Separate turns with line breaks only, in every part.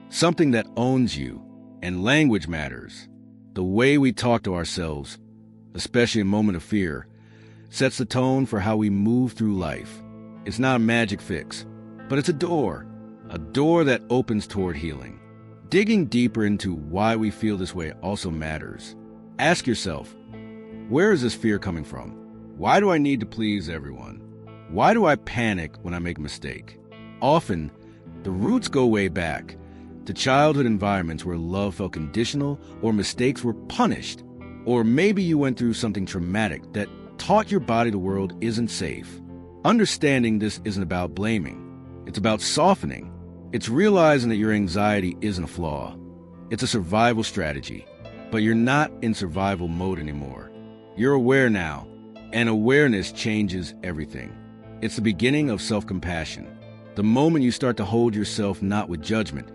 something that owns you. And language matters. The way we talk to ourselves, especially in a moment of fear, sets the tone for how we move through life. It's not a magic fix, but it's a door that opens toward healing. Digging deeper into why we feel this way also matters. Ask yourself, where is this fear coming from? Why do I need to please everyone? Why do I panic when I make a mistake? Often, the roots go way back to childhood environments where love felt conditional or mistakes were punished. Or maybe you went through something traumatic that taught your body the world isn't safe. Understanding this isn't about blaming. It's about softening. It's realizing that your anxiety isn't a flaw. It's a survival strategy. But you're not in survival mode anymore. You're aware now, and awareness changes everything. It's the beginning of self-compassion. The moment you start to hold yourself not with judgment,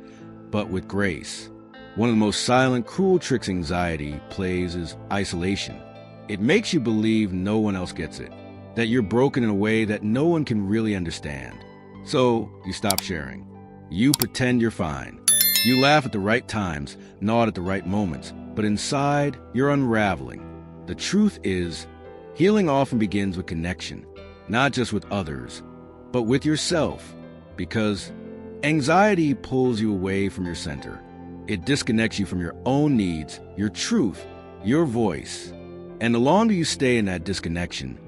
but with grace. One of the most silent, cruel tricks anxiety plays is isolation. It makes you believe no one else gets it, that you're broken in a way that no one can really understand. So you stop sharing. You pretend you're fine. You laugh at the right times, nod at the right moments, but inside, you're unraveling. The truth is, healing often begins with connection, not just with others, but with yourself, because anxiety pulls you away from your center. It disconnects you from your own needs, your truth, your voice. And the longer you stay in that disconnection,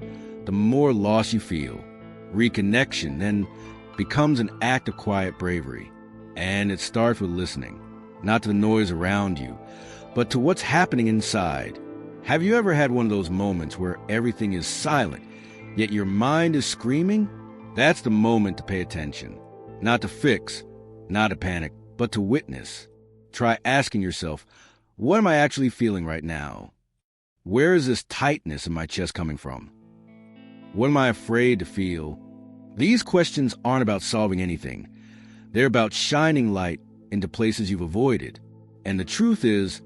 the more lost you feel. Reconnection then becomes an act of quiet bravery. And it starts with listening, not to the noise around you, but to what's happening inside. Have you ever had one of those moments where everything is silent, yet your mind is screaming? That's the moment to pay attention. Not to fix, not to panic, but to witness. Try asking yourself, what am I actually feeling right now? Where is this tightness in my chest coming from? What am I afraid to feel? These questions aren't about solving anything. They're about shining light into places you've avoided. And the truth is,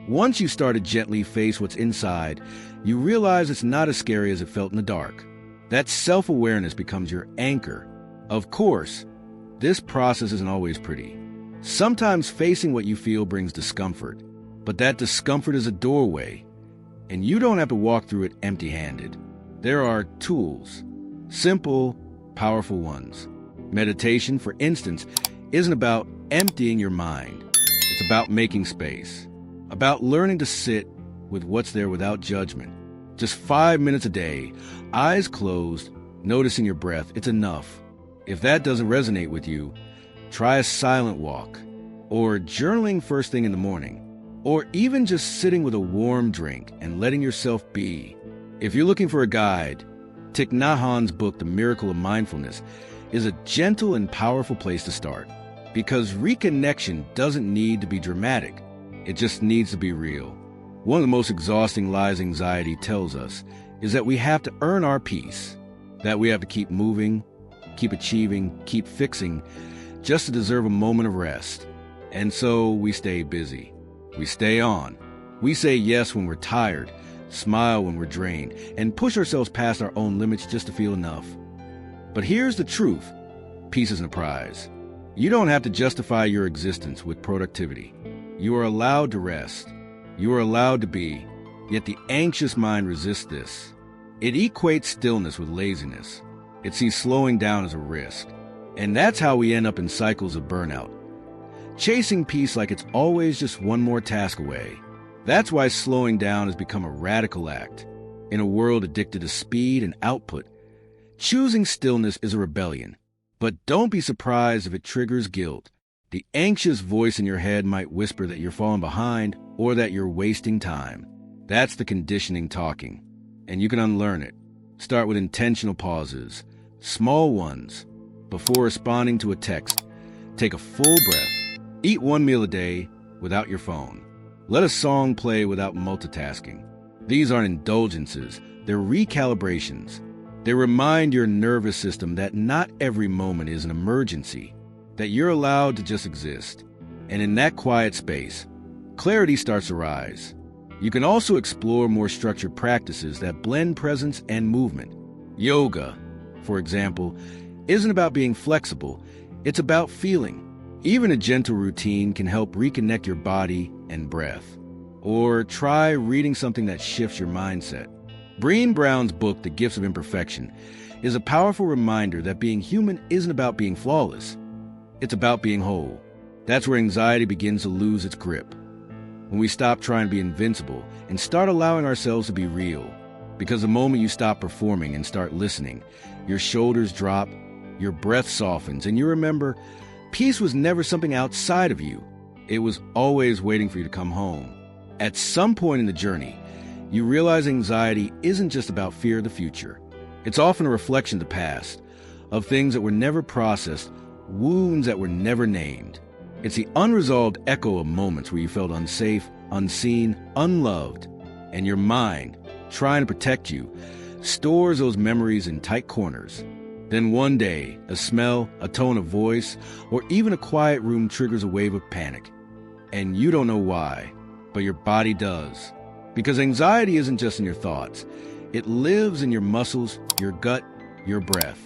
once you start to gently face what's inside, you realize it's not as scary as it felt in the dark. That self-awareness becomes your anchor. Of course, this process isn't always pretty. Sometimes facing what you feel brings discomfort, but that discomfort is a doorway, and you don't have to walk through it empty-handed. There are tools, simple, powerful ones. Meditation, for instance, isn't about emptying your mind. It's about making space, about learning to sit with what's there without judgment. Just 5 minutes a day, eyes closed, noticing your breath, it's enough. If that doesn't resonate with you, try a silent walk, or journaling first thing in the morning, or even just sitting with a warm drink and letting yourself be. If you're looking for a guide, Thich Nhat Hanh's book, The Miracle of Mindfulness, is a gentle and powerful place to start, because reconnection doesn't need to be dramatic. It just needs to be real. One of the most exhausting lies anxiety tells us is that we have to earn our peace, that we have to keep moving, keep achieving, keep fixing, just to deserve a moment of rest. And so we stay busy. We stay on. We say yes when we're tired, smile when we're drained, and push ourselves past our own limits just to feel enough. But here's the truth. Peace isn't a prize. You don't have to justify your existence with productivity. You are allowed to rest. You are allowed to be. Yet the anxious mind resists this. It equates stillness with laziness. It sees slowing down as a risk. And that's how we end up in cycles of burnout. Chasing peace like it's always just one more task away. That's why slowing down has become a radical act. In a world addicted to speed and output, choosing stillness is a rebellion. But don't be surprised if it triggers guilt. The anxious voice in your head might whisper that you're falling behind or that you're wasting time. That's the conditioning talking. And you can unlearn it. Start with intentional pauses, small ones. Before responding to a text, take a full breath. Eat one meal a day without your phone. Let a song play without multitasking. These aren't indulgences, they're recalibrations. They remind your nervous system that not every moment is an emergency, that you're allowed to just exist. And in that quiet space, clarity starts to rise. You can also explore more structured practices that blend presence and movement. Yoga, for example, isn't about being flexible, it's about feeling. Even a gentle routine can help reconnect your body and breath. Or try reading something that shifts your mindset. Brené Brown's book, The Gifts of Imperfection, is a powerful reminder that being human isn't about being flawless. It's about being whole. That's where anxiety begins to lose its grip. When we stop trying to be invincible and start allowing ourselves to be real. Because the moment you stop performing and start listening, your shoulders drop, your breath softens, and you remember, peace was never something outside of you. It was always waiting for you to come home. At some point in the journey, you realize anxiety isn't just about fear of the future. It's often a reflection of the past, of things that were never processed, wounds that were never named. It's the unresolved echo of moments where you felt unsafe, unseen, unloved, and your mind, trying to protect you, stores those memories in tight corners. Then one day, a smell, a tone of voice, or even a quiet room triggers a wave of panic. And you don't know why, but your body does. Because anxiety isn't just in your thoughts. It lives in your muscles, your gut, your breath.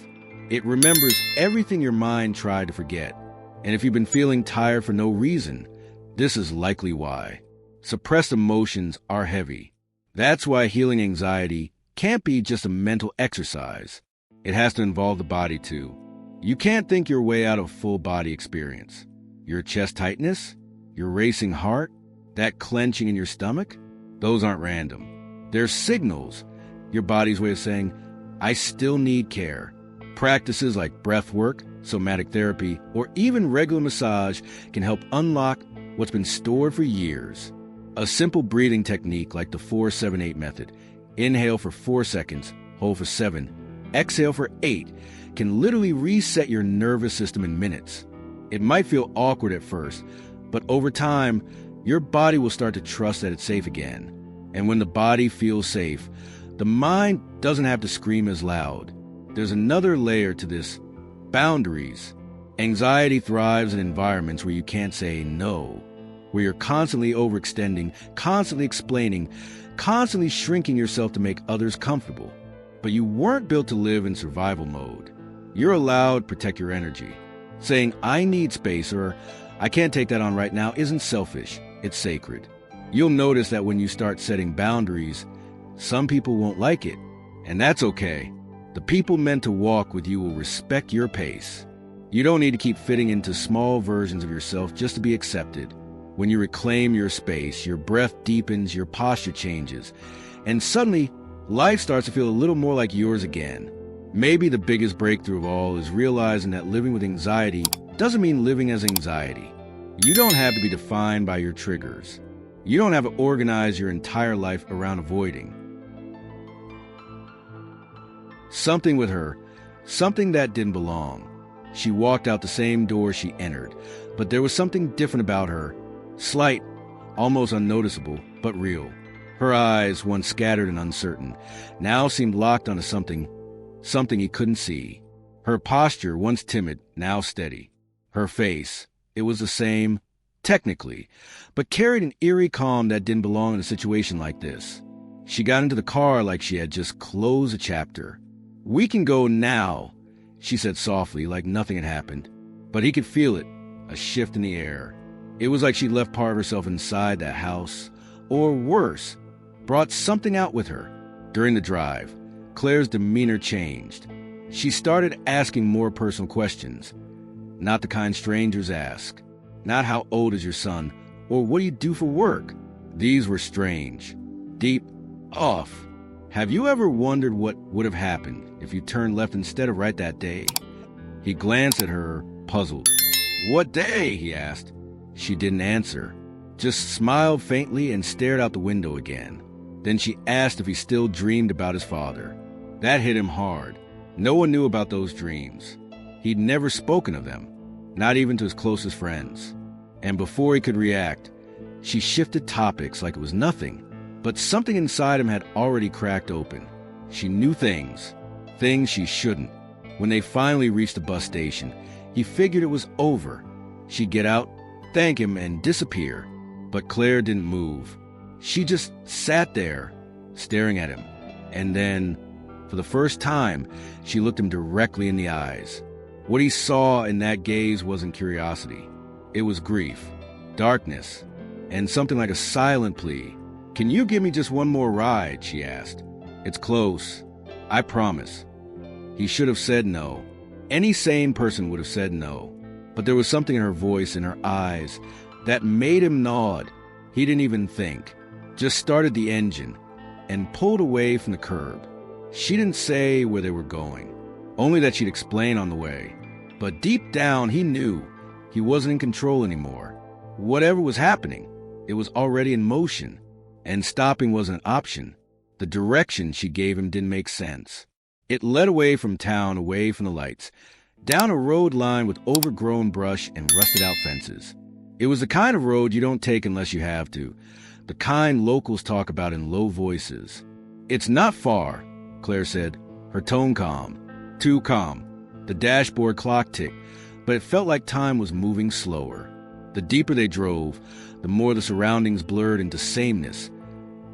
It remembers everything your mind tried to forget. And if you've been feeling tired for no reason, this is likely why. Suppressed emotions are heavy. That's why healing anxiety can't be just a mental exercise. It has to involve the body too. You can't think your way out of full body experience. Your chest tightness, your racing heart, that clenching in your stomach, those aren't random. They're signals, your body's way of saying, I still need care. Practices like breath work, somatic therapy, or even regular massage can help unlock what's been stored for years. A simple breathing technique like the 4-7-8 method, inhale for 4 seconds, hold for 7, exhale for 8, can literally reset your nervous system in minutes. It might feel awkward at first, but over time, your body will start to trust that it's safe again. And when the body feels safe, the mind doesn't have to scream as loud. There's another layer to this: boundaries. Anxiety thrives in environments where you can't say no, where you're constantly overextending, constantly explaining, constantly shrinking yourself to make others comfortable. But you weren't built to live in survival mode. You're allowed to protect your energy. Saying, I need space, or I can't take that on right now, isn't selfish. It's sacred. You'll notice that when you start setting boundaries, some people won't like it, and that's okay. The people meant to walk with you will respect your pace. You don't need to keep fitting into small versions of yourself just to be accepted. When you reclaim your space, your breath deepens, your posture changes, and suddenly, life starts to feel a little more like yours again. Maybe the biggest breakthrough of all is realizing that living with anxiety doesn't mean living as anxiety. You don't have to be defined by your triggers. You don't have to organize your entire life around avoiding. Something with her, something that didn't belong. She walked out the same door she entered, but there was something different about her. Slight, almost unnoticeable, but real. Her eyes, once scattered and uncertain, now seemed locked onto something he couldn't see. Her posture, once timid, now steady. Her face, it was the same, technically, but carried an eerie calm that didn't belong in a situation like this. She got into the car like she had just closed a chapter. We can go now, she said softly, like nothing had happened. But he could feel it, a shift in the air. It was like she left part of herself inside that house, or worse, brought something out with her. During the drive, Claire's demeanor changed. She started asking more personal questions. Not the kind strangers ask. Not how old is your son, or what do you do for work? These were strange, deep, off. Have you ever wondered what would have happened if you turned left instead of right that day? He glanced at her, puzzled. What day? He asked. She didn't answer, just smiled faintly and stared out the window again. Then she asked if he still dreamed about his father. That hit him hard. No one knew about those dreams. He'd never spoken of them, not even to his closest friends. And before he could react, she shifted topics like it was nothing. But something inside him had already cracked open. She knew things she shouldn't. When they finally reached the bus station, he figured it was over. She'd get out, thank him, and disappear. But Claire didn't move. She just sat there, staring at him. And then, for the first time, she looked him directly in the eyes. What he saw in that gaze wasn't curiosity. It was grief, darkness, and something like a silent plea. "Can you give me just one more ride?" she asked. "It's close. I promise." He should have said no. Any sane person would have said no. But there was something in her voice, in her eyes, that made him nod. He didn't even think. Just started the engine and pulled away from the curb. She didn't say where they were going, only that she'd explain on the way. But deep down, he knew he wasn't in control anymore. Whatever was happening, it was already in motion, and stopping wasn't an option. The direction she gave him didn't make sense. It led away from town, away from the lights, down a road lined with overgrown brush and rusted-out fences. It was the kind of road you don't take unless you have to, the kind locals talk about in low voices. "It's not far," Claire said, her tone calm. Too calm. The dashboard clock ticked, but it felt like time was moving slower. The deeper they drove, the more the surroundings blurred into sameness.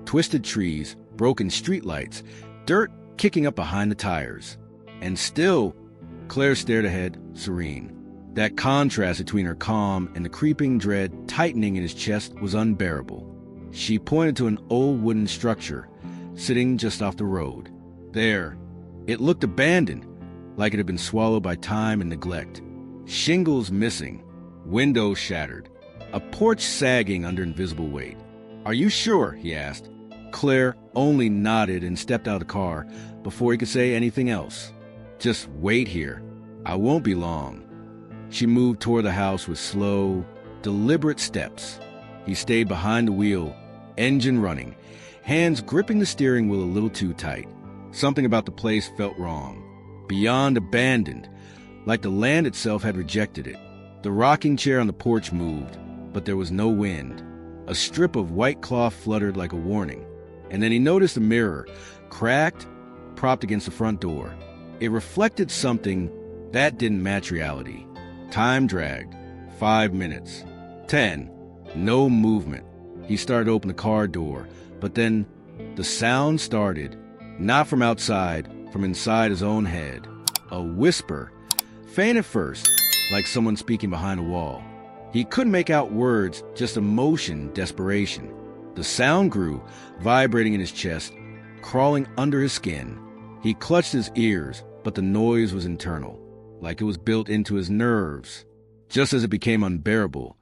Twisted trees, broken streetlights, dirt kicking up behind the tires. And still, Claire stared ahead, serene. That contrast between her calm and the creeping dread tightening in his chest was unbearable. She pointed to an old wooden structure, sitting just off the road. There. It looked abandoned, like it had been swallowed by time and neglect. Shingles missing, windows shattered, a porch sagging under invisible weight. "Are you sure?" he asked. Claire only nodded and stepped out of the car before he could say anything else. "Just wait here. I won't be long." She moved toward the house with slow, deliberate steps. He stayed behind the wheel, engine running, hands gripping the steering wheel a little too tight. Something about the place felt wrong, beyond abandoned, like the land itself had rejected it. The rocking chair on the porch moved, but there was no wind. A strip of white cloth fluttered like a warning. And then he noticed a mirror, cracked, propped against the front door. It reflected something that didn't match reality. Time dragged. 5 minutes. 10. No movement. He started to open the car door, but then the sound started, not from outside, from inside his own head. A whisper, faint at first, like someone speaking behind a wall. He couldn't make out words, just emotion, desperation. The sound grew, vibrating in his chest, crawling under his skin. He clutched his ears, but the noise was internal, like it was built into his nerves. Just as it became unbearable,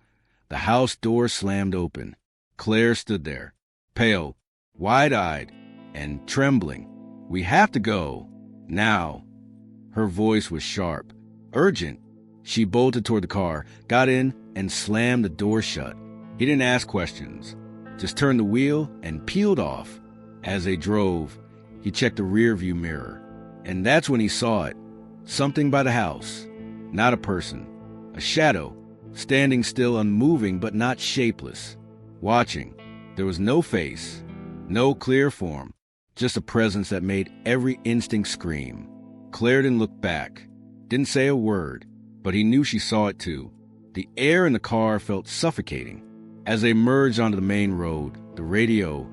the house door slammed open. Claire stood there, pale, wide-eyed, and trembling. "We have to go. Now." Her voice was sharp, urgent. She bolted toward the car, got in, and slammed the door shut. He didn't ask questions, just turned the wheel and peeled off. As they drove, he checked the rearview mirror, and that's when he saw it. Something by the house. Not a person. A shadow, standing still, unmoving but not shapeless. Watching. There was no face, no clear form, just a presence that made every instinct scream. Claire didn't look back, didn't say a word, but he knew she saw it too. The air in the car felt suffocating. As they merged onto the main road, the radio,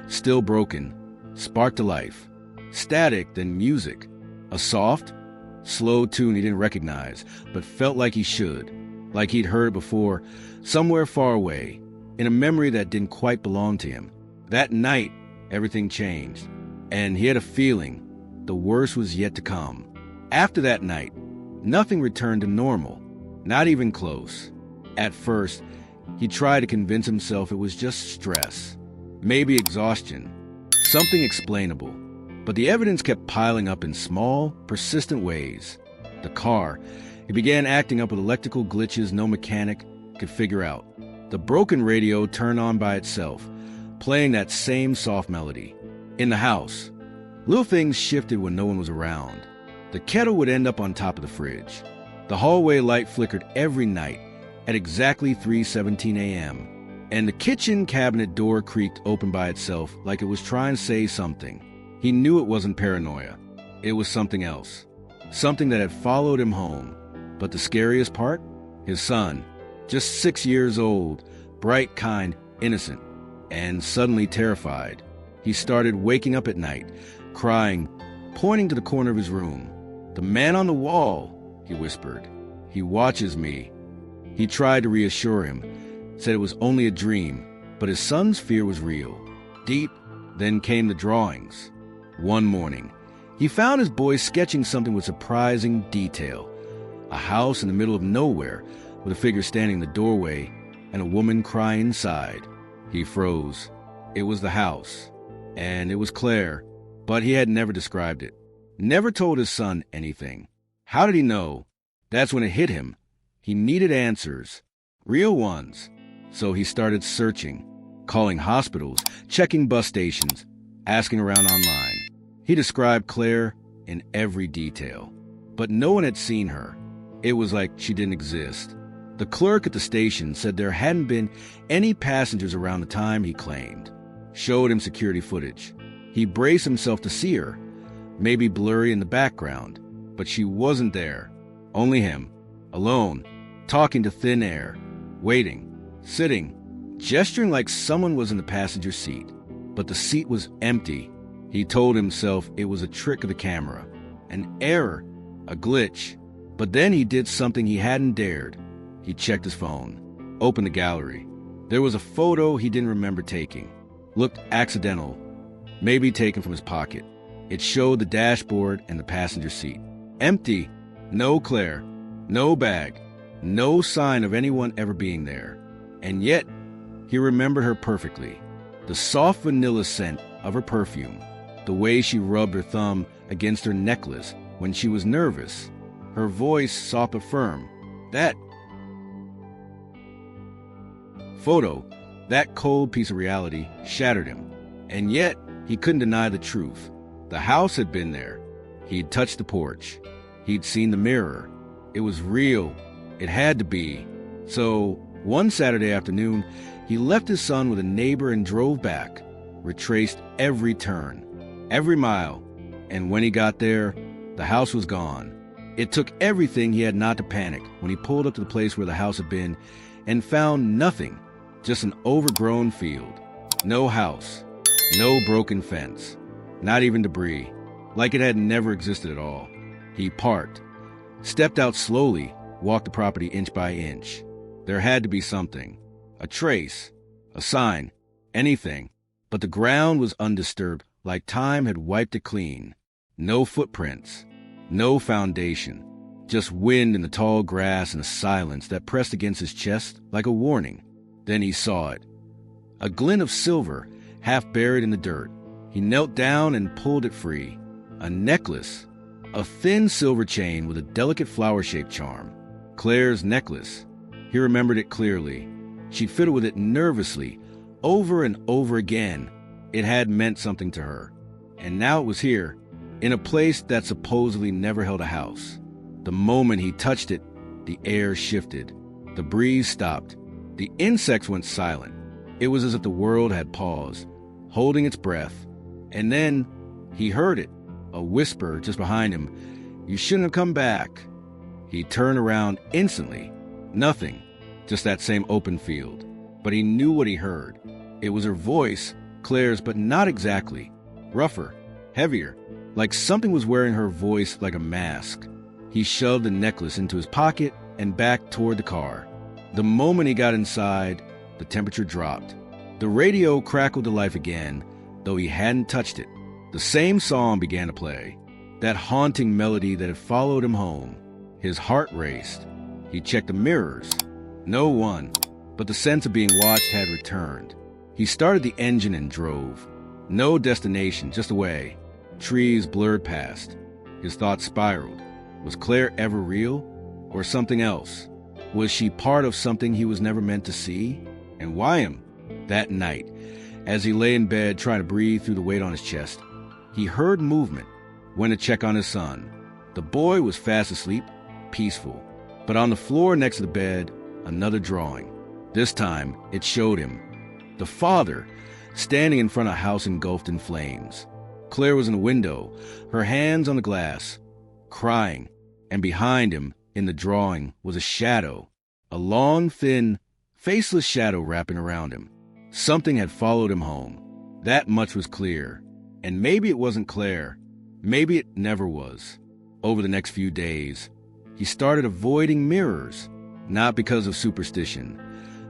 still broken, sparked to life. Static, then music. A soft, slow tune he didn't recognize, but felt like he should, like he'd heard it before, somewhere far away, in a memory that didn't quite belong to him. That night, everything changed, and he had a feeling the worst was yet to come. After that night, nothing returned to normal, not even close. At first, he tried to convince himself it was just stress, maybe exhaustion, something explainable. But the evidence kept piling up in small, persistent ways. The car, it began acting up with electrical glitches no mechanic could figure out. The broken radio turned on by itself, playing that same soft melody. In the house, little things shifted when no one was around. The kettle would end up on top of the fridge. The hallway light flickered every night at exactly 3:17 a.m., and the kitchen cabinet door creaked open by itself like it was trying to say something. He knew it wasn't paranoia. It was something else. Something that had followed him home. But the scariest part? His son. Just 6 years old, bright, kind, innocent, and suddenly terrified. He started waking up at night, crying, pointing to the corner of his room. "The man on the wall," he whispered. "He watches me." He tried to reassure him, said it was only a dream, but his son's fear was real. Deep, then came the drawings. One morning, he found his boy sketching something with surprising detail. A house in the middle of nowhere, with a figure standing in the doorway and a woman crying inside. He froze. It was the house, and it was Claire, but he had never described it. Never told his son anything. How did he know? That's when it hit him. He needed answers, real ones. So he started searching, calling hospitals, checking bus stations, asking around online. He described Claire in every detail, but no one had seen her. It was like she didn't exist. The clerk at the station said there hadn't been any passengers around the time he claimed. Showed him security footage. He braced himself to see her, maybe blurry in the background, but she wasn't there. Only him, alone, talking to thin air, waiting, sitting, gesturing like someone was in the passenger seat. But the seat was empty. He told himself it was a trick of the camera, an error, a glitch. But then he did something he hadn't dared. He checked his phone, opened the gallery. There was a photo he didn't remember taking. Looked accidental, maybe taken from his pocket. It showed the dashboard and the passenger seat. Empty. No Claire. No bag. No sign of anyone ever being there. And yet, he remembered her perfectly. The soft vanilla scent of her perfume. The way she rubbed her thumb against her necklace when she was nervous. Her voice soft but firm. That photo, that cold piece of reality, shattered him. And yet, he couldn't deny the truth. The house had been there. He'd touched the porch. He'd seen the mirror. It was real. It had to be. So, one Saturday afternoon, he left his son with a neighbor and drove back, retraced every turn, every mile. And when he got there, the house was gone. It took everything he had not to panic when he pulled up to the place where the house had been and found nothing, just an overgrown field. No house, no broken fence, not even debris, like it had never existed at all. He parked, stepped out slowly, walked the property inch by inch. There had to be something, a trace, a sign, anything, but the ground was undisturbed, like time had wiped it clean. No footprints, no foundation, just wind in the tall grass and a silence that pressed against his chest like a warning. Then he saw it, a glint of silver, half buried in the dirt. He knelt down and pulled it free. A necklace, a thin silver chain with a delicate flower-shaped charm. Claire's necklace. He remembered it clearly. She'd fiddled with it nervously, over and over again. It had meant something to her. And now it was here, in a place that supposedly never held a house. The moment he touched it, the air shifted. The breeze stopped. The insects went silent. It was as if the world had paused, holding its breath. And then he heard it, a whisper just behind him. "You shouldn't have come back." He turned around instantly. Nothing, just that same open field. But he knew what he heard. It was her voice, Claire's, but not exactly. Rougher, heavier, like something was wearing her voice like a mask. He shoved the necklace into his pocket and back toward the car. The moment he got inside, the temperature dropped. The radio crackled to life again, though he hadn't touched it. The same song began to play, that haunting melody that had followed him home. His heart raced. He checked the mirrors. No one, but the sense of being watched had returned. He started the engine and drove. No destination, just away. Trees blurred past. His thoughts spiraled. Was Claire ever real? Or something else? Was she part of something he was never meant to see? And why him? That night, as he lay in bed trying to breathe through the weight on his chest, he heard movement, went to check on his son. The boy was fast asleep, peaceful. But on the floor next to the bed, another drawing. This time, it showed him. The father, standing in front of a house engulfed in flames. Claire was in the window, her hands on the glass, crying. And behind him, in the drawing, was a shadow. A long, thin, faceless shadow wrapping around him. Something had followed him home. That much was clear. And maybe it wasn't Claire. Maybe it never was. Over the next few days, he started avoiding mirrors. Not because of superstition,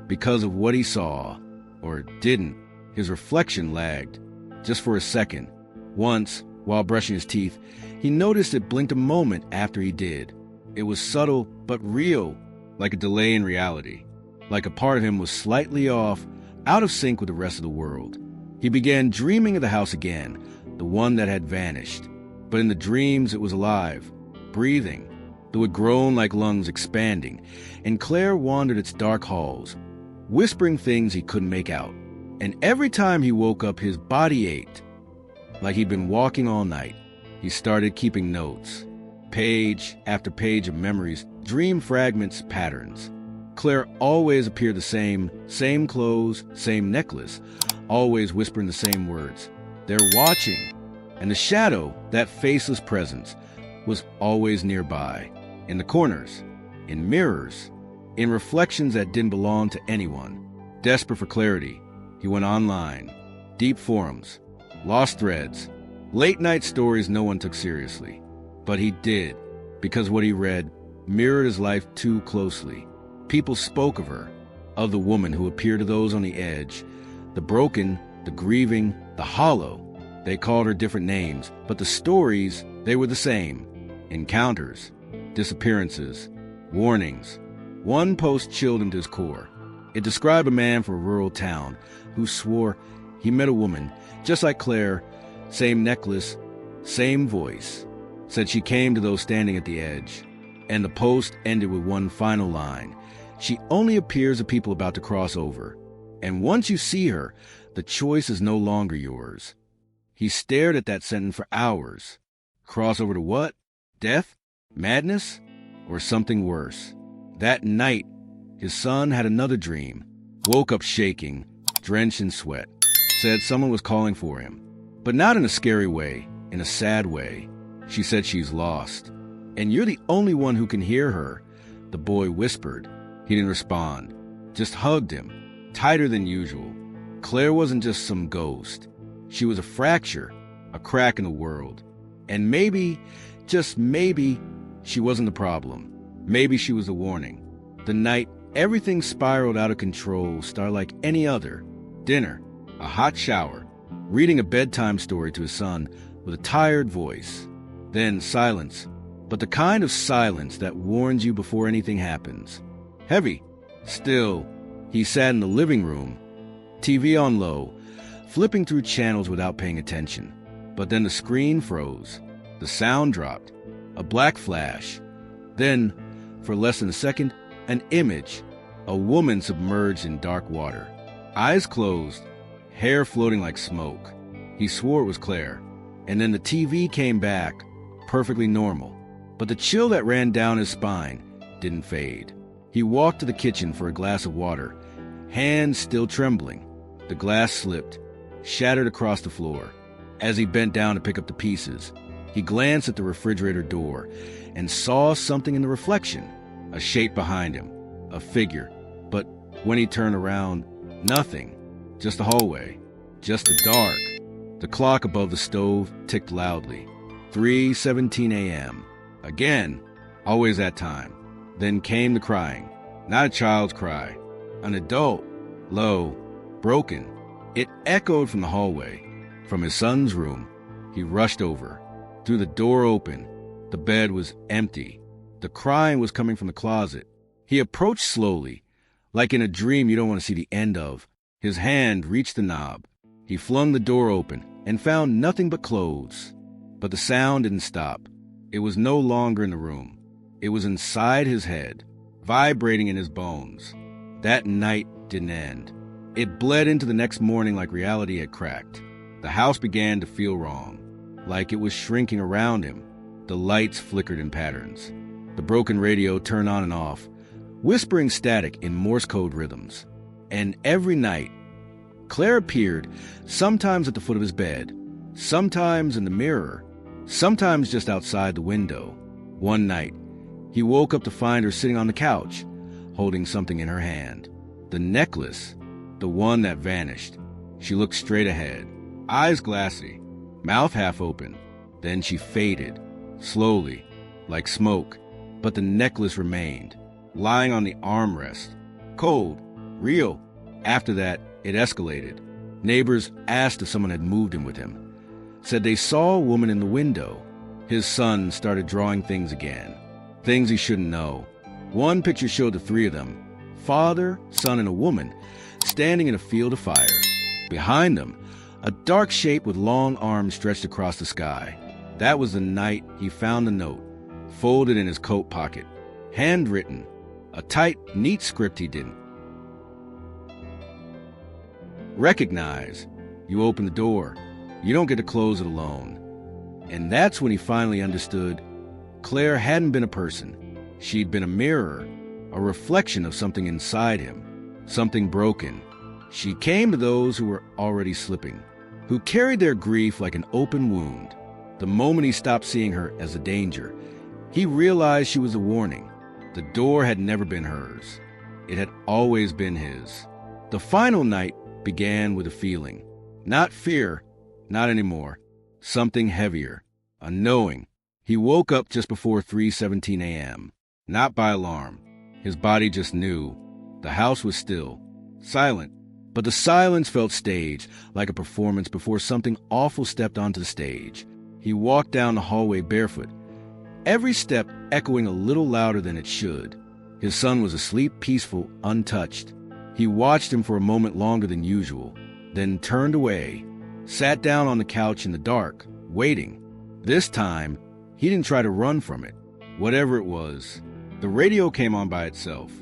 because of what he saw, or didn't. His reflection lagged, just for a second. Once, while brushing his teeth, he noticed it blinked a moment after he did. It was subtle, but real, like a delay in reality. Like a part of him was slightly off, out of sync with the rest of the world. He began dreaming of the house again, the one that had vanished. But in the dreams it was alive, breathing. It would groan like lungs expanding, and Claire wandered its dark halls, whispering things he couldn't make out. And every time he woke up, his body ached, like he'd been walking all night. He started keeping notes, page after page of memories, dream fragments, patterns. Claire always appeared the same clothes, same necklace, always whispering the same words. They're watching. And the shadow, that faceless presence, was always nearby, in the corners, in mirrors, in reflections that didn't belong to anyone. Desperate for clarity, he went online, deep forums, lost threads, late-night stories no one took seriously. But he did, because what he read mirrored his life too closely. People spoke of her, of the woman who appeared to those on the edge, the broken, the grieving, the hollow. They called her different names, but the stories, they were the same. Encounters, disappearances, warnings. One post chilled him to his core. It described a man from a rural town who swore he met a woman, just like Claire, same necklace, same voice. Said she came to those standing at the edge. And the post ended with one final line. She only appears to people about to cross over. And once you see her, the choice is no longer yours. He stared at that sentence for hours. Cross over to what? Death? Madness? Or something worse? That night, his son had another dream. Woke up shaking, drenched in sweat. Said someone was calling for him. But not in a scary way, in a sad way. She said she's lost. And you're the only one who can hear her, the boy whispered. He didn't respond, just hugged him, tighter than usual. Claire wasn't just some ghost. She was a fracture, a crack in the world. And maybe, just maybe, she wasn't the problem. Maybe she was the warning. The night everything spiraled out of control started like any other. Dinner, a hot shower, reading a bedtime story to his son with a tired voice. Then silence, but the kind of silence that warns you before anything happens. Heavy. Still, he sat in the living room, TV on low, flipping through channels without paying attention. But then the screen froze. The sound dropped. A black flash. Then, for less than a second, an image. A woman submerged in dark water. Eyes closed, hair floating like smoke. He swore it was Claire. And then the TV came back, perfectly normal. But the chill that ran down his spine didn't fade. He walked to the kitchen for a glass of water, hands still trembling. The glass slipped, shattered across the floor. As he bent down to pick up the pieces, he glanced at the refrigerator door and saw something in the reflection, a shape behind him, a figure. But when he turned around, nothing, just the hallway, just the dark. The clock above the stove ticked loudly. 3:17 a.m. Again, always that time. Then came the crying. Not a child's cry. An adult, low, broken. It echoed from the hallway, from his son's room. He rushed over. Threw the door open. The bed was empty. The crying was coming from the closet. He approached slowly, like in a dream you don't want to see the end of. His hand reached the knob. He flung the door open and found nothing but clothes. But the sound didn't stop. It was no longer in the room. It was inside his head, vibrating in his bones. That night didn't end. It bled into the next morning like reality had cracked. The house began to feel wrong, like it was shrinking around him. The lights flickered in patterns. The broken radio turned on and off, whispering static in Morse code rhythms. And every night, Claire appeared, sometimes at the foot of his bed, sometimes in the mirror, sometimes just outside the window. One night, he woke up to find her sitting on the couch, holding something in her hand. The necklace, the one that vanished. She looked straight ahead, eyes glassy, mouth half open. Then she faded, slowly, like smoke, but the necklace remained. lying on the armrest. Cold. Real. After that, it escalated. Neighbors asked if someone had moved in with him. Said they saw a woman in the window. His son started drawing things again. Things he shouldn't know. One picture showed the three of them, father, son, and a woman, standing in a field of fire. Behind them, a dark shape with long arms stretched across the sky. That was the night he found the note, folded in his coat pocket. Handwritten. A tight, neat script he didn't recognize. You open the door. You don't get to close it alone. And that's when he finally understood. Claire hadn't been a person. She'd been a mirror, a reflection of something inside him, something broken. She came to those who were already slipping, who carried their grief like an open wound. The moment he stopped seeing her as a danger, he realized she was a warning. The door had never been hers. It had always been his. The final night began with a feeling. Not fear, not anymore. Something heavier, a knowing. He woke up just before 3:17 a.m., not by alarm. His body just knew. The house was still, silent, but the silence felt staged, like a performance before something awful stepped onto the stage. He walked down the hallway barefoot, every step echoing a little louder than it should. His son was asleep, peaceful, untouched. He watched him for a moment longer than usual, then turned away, sat down on the couch in the dark, waiting. This time, he didn't try to run from it. Whatever it was, the radio came on by itself.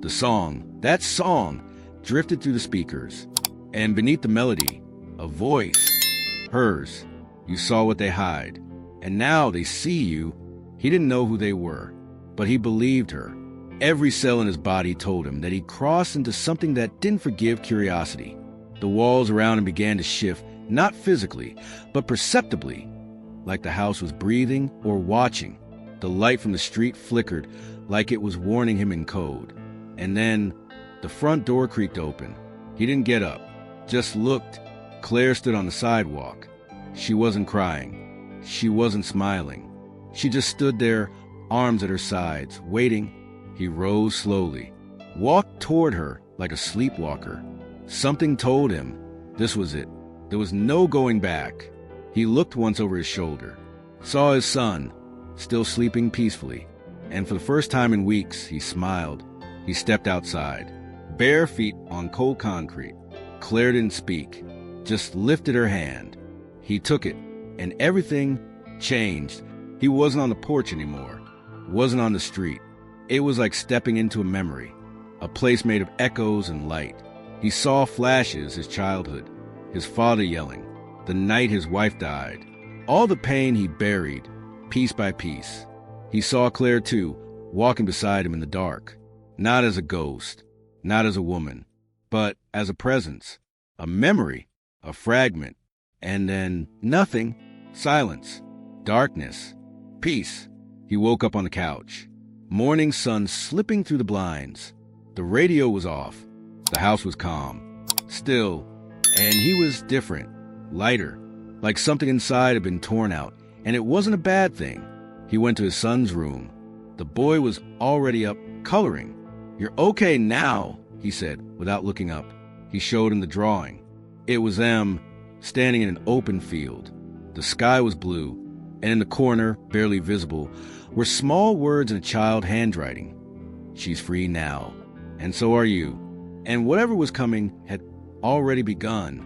The song, that song, drifted through the speakers. And beneath the melody, a voice. Hers. You saw what they hide. And now they see you. He didn't know who they were, but he believed her. Every cell in his body told him that he crossed into something that didn't forgive curiosity. The walls around him began to shift, not physically, but perceptibly, like the house was breathing or watching. The light from the street flickered, like it was warning him in code. And then, the front door creaked open. He didn't get up, just looked. Claire stood on the sidewalk. She wasn't crying. She wasn't smiling. She just stood there, arms at her sides, waiting. He rose slowly, walked toward her like a sleepwalker. Something told him this was it. There was no going back. He looked once over his shoulder, saw his son, still sleeping peacefully, and for the first time in weeks, he smiled. He stepped outside, bare feet on cold concrete. Claire didn't speak, just lifted her hand. He took it, and everything changed. He wasn't on the porch anymore, wasn't on the street. It was like stepping into a memory, a place made of echoes and light. He saw flashes, his childhood, his father yelling, the night his wife died, all the pain he buried, piece by piece. He saw Claire, too, walking beside him in the dark, not as a ghost, not as a woman, but as a presence, a memory, a fragment, and then nothing, silence, darkness, peace. He woke up on the couch. Morning sun slipping through the blinds. The radio was off. The house was calm, still, and he was different, lighter, like something inside had been torn out, and it wasn't a bad thing. He went to his son's room. The boy was already up, coloring. "You're okay now," he said, without looking up. He showed him the drawing. It was them, standing in an open field. The sky was blue, and in the corner, barely visible, were small words in a child handwriting. "She's free now, and so are you." And whatever was coming had already begun.